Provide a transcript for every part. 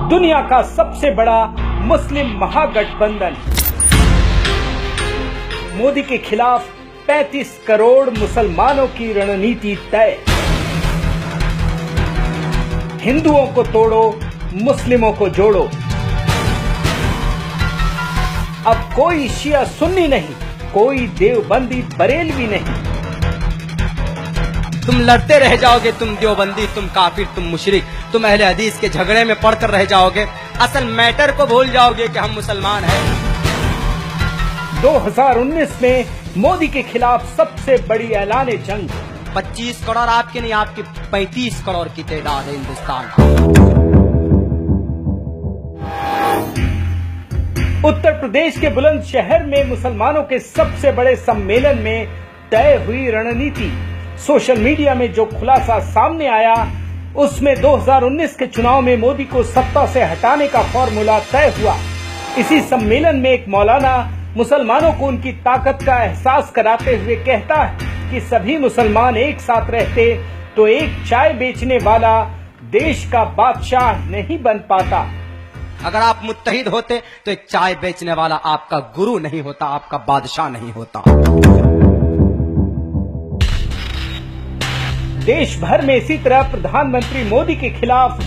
दुनिया का सबसे बड़ा मुस्लिम महागठबंधन। मोदी के खिलाफ 35 करोड़ मुसलमानों की रणनीति तय। हिंदुओं को तोड़ो, मुस्लिमों को जोड़ो। अब कोई शिया सुन्नी नहीं, कोई देवबंदी बरेलवी नहीं। तुम लड़ते रह जाओगे, तुम देवबंदी, तुम काफिर, तुम मुशरिक, तुम अहले हदीस के झगड़े में पड़कर रह जाओगे। असल मैटर को भूल जाओगे कि हम मुसलमान हैं। 2019 में मोदी के खिलाफ सबसे बड़ी ऐलान जंग। 25 करोड़ आपके नहीं, आपकी 35 करोड़ की तादाद है हिंदुस्तान। उत्तर प्रदेश के बुलंदशहर में मुसलमानों के सबसे बड़े सम्मेलन में तय हुई रणनीति। सोशल मीडिया में जो खुलासा सामने आया, उसमें 2019 के चुनाव में मोदी को सत्ता से हटाने का फॉर्मूला तय हुआ। इसी सम्मेलन में एक मौलाना मुसलमानों को उनकी ताकत का एहसास कराते हुए कहता है कि सभी मुसलमान एक साथ रहते तो एक चाय बेचने वाला देश का बादशाह नहीं बन पाता। अगर आप मुत्तहिद होते तो एक चाय बेचने वाला आपका गुरु नहीं होता, आपका बादशाह नहीं होता। देश भर में इसी तरह प्रधानमंत्री मोदी के खिलाफ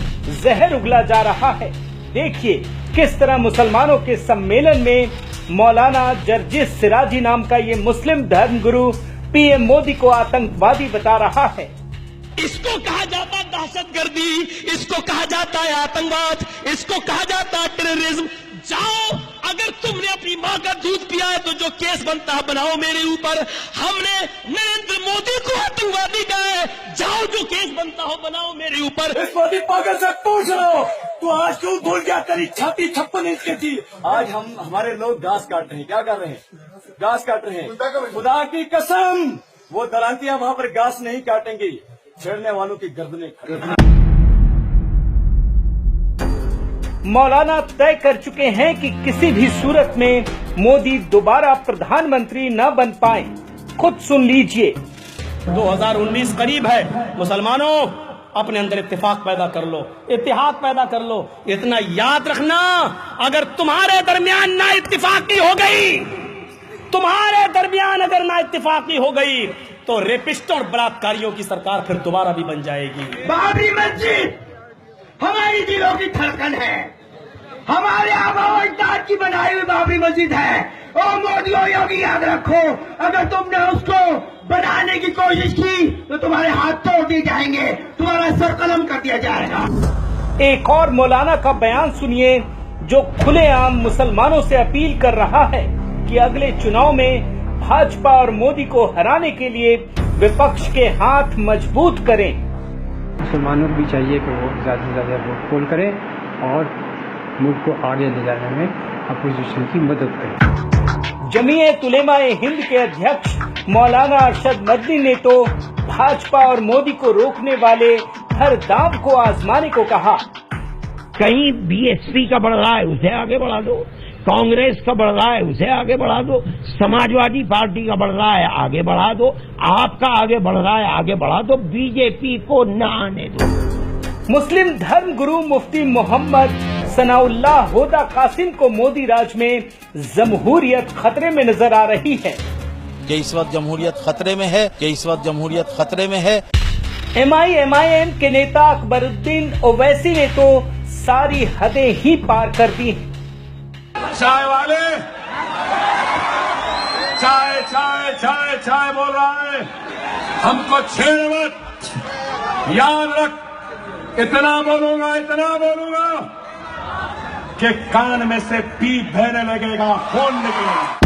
जहर उगला जा रहा है। देखिए किस तरह मुसलमानों के सम्मेलन में मौलाना जर्जिस सिराजी नाम का ये मुस्लिम धर्मगुरु पीएम मोदी को आतंकवादी बता रहा है। इसको कहा जाता है दहशतगर्दी, इसको कहा जाता है आतंकवाद, इसको कहा जाता है टेररिज्म। जाओ, अगर तुमने अपनी माँ का दूध पिया है तो जो केस बनता है बनाओ मेरे ऊपर। हमने नरेंद्र मोदी को आतंकवादी कहा है, जाओ जो केस बनता हो बनाओ मेरे ऊपर। इस मोदी पागल से पूछ लो, तो आज क्यों भूल गया तेरी छाती 56 इंच की थी। आज हमारे लोग घास काट रहे हैं। क्या कर रहे हैं? घास काट रहे हैं। खुदा की कसम, वो दलांतियां वहाँ पर घास नहीं काटेंगी, छेड़ने वालों की गर्दनें। मौलाना तय कर चुके हैं कि किसी भी सूरत में मोदी दोबारा प्रधानमंत्री न बन पाए। खुद सुन लीजिए। 2019 करीब है। मुसलमानों, अपने अंदर इत्तेफाक पैदा कर लो, इत्तेहाद पैदा कर लो। इतना याद रखना, अगर तुम्हारे दरमियान ना इत्तेफाकी हो गई, तुम्हारे दरमियान अगर ना इत्तेफाकी हो गई, तो रेपिस्टों और बलात्कारियों की सरकार फिर दोबारा भी बन जाएगी। बाबरी मस्जिद हमारी दिलों की धड़कन है, हमारे आबा अजदाद की बनाई हुई बाबरी मस्जिद है। और मोदी और योगी याद रखो, अगर तुमने उसको बनाने की कोशिश की तो तुम्हारे हाथ तोड़ दिए जाएंगे, तुम्हारा सर कलम कर दिया जाएगा। एक और मौलाना का बयान सुनिए, जो खुलेआम मुसलमानों से अपील कर रहा है कि अगले चुनाव में भाजपा और मोदी को हराने के लिए विपक्ष के हाथ मजबूत करें। मुसलमानों को भी चाहिए कि वो ज़्यादा से ज़्यादा वोट पोल करें और मुल्क को आगे ले जाने में अपोजिशन की मदद करें। जमीयत उलेमाए हिंद के अध्यक्ष मौलाना अरशद मदनी ने तो भाजपा और मोदी को रोकने वाले हर दांव को आजमाने को कहा। कहीं बीएसपी का बढ़ रहा है, उसे आगे बढ़ा दो। कांग्रेस का बढ़ रहा है, उसे आगे बढ़ा दो। समाजवादी पार्टी का बढ़ रहा है, आगे बढ़ा दो। आपका आगे बढ़ रहा है, आगे बढ़ा दो। बीजेपी को न आने दो। मुस्लिम धर्म गुरु मुफ्ती मोहम्मद सनाउल्लाह होदा कासिम को मोदी राज में जमहूरियत खतरे में नजर आ रही है। कि इस वक्त जमहूरियत खतरे में है, कि इस वक्त जमहूरियत खतरे में है। MIM के नेता अकबरुद्दीन ओवैसी ने तो सारी हदें ही पार कर दी। चाय वाले, चाय चाय चाय चाय बोल रहा है, हमको छेड़ मत। याद रख, इतना बोलूंगा कि कान में से पीप बहने लगेगा, खून निकलेगा।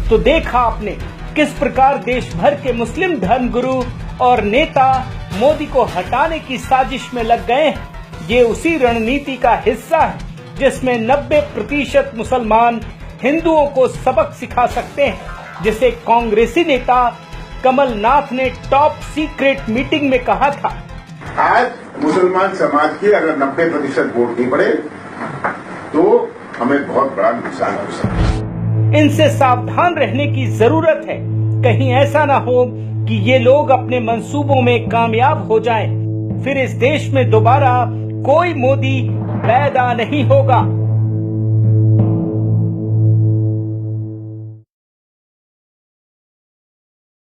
तो देखा आपने किस प्रकार देश भर के मुस्लिम धर्मगुरु और नेता मोदी को हटाने की साजिश में लग गए हैं। ये उसी रणनीति का हिस्सा है जिसमें 90% मुसलमान हिंदुओं को सबक सिखा सकते हैं, जिसे कांग्रेसी नेता कमलनाथ ने टॉप सीक्रेट मीटिंग में कहा था। आज मुसलमान समाज की अगर 90% वोट नहीं पड़े तो हमें बहुत बड़ा नुकसान हो सकता है। इनसे सावधान रहने की जरूरत है, कहीं ऐसा ना हो कि ये लोग अपने मंसूबों में कामयाब हो जाएं। फिर इस देश में दोबारा कोई मोदी पैदा नहीं होगा।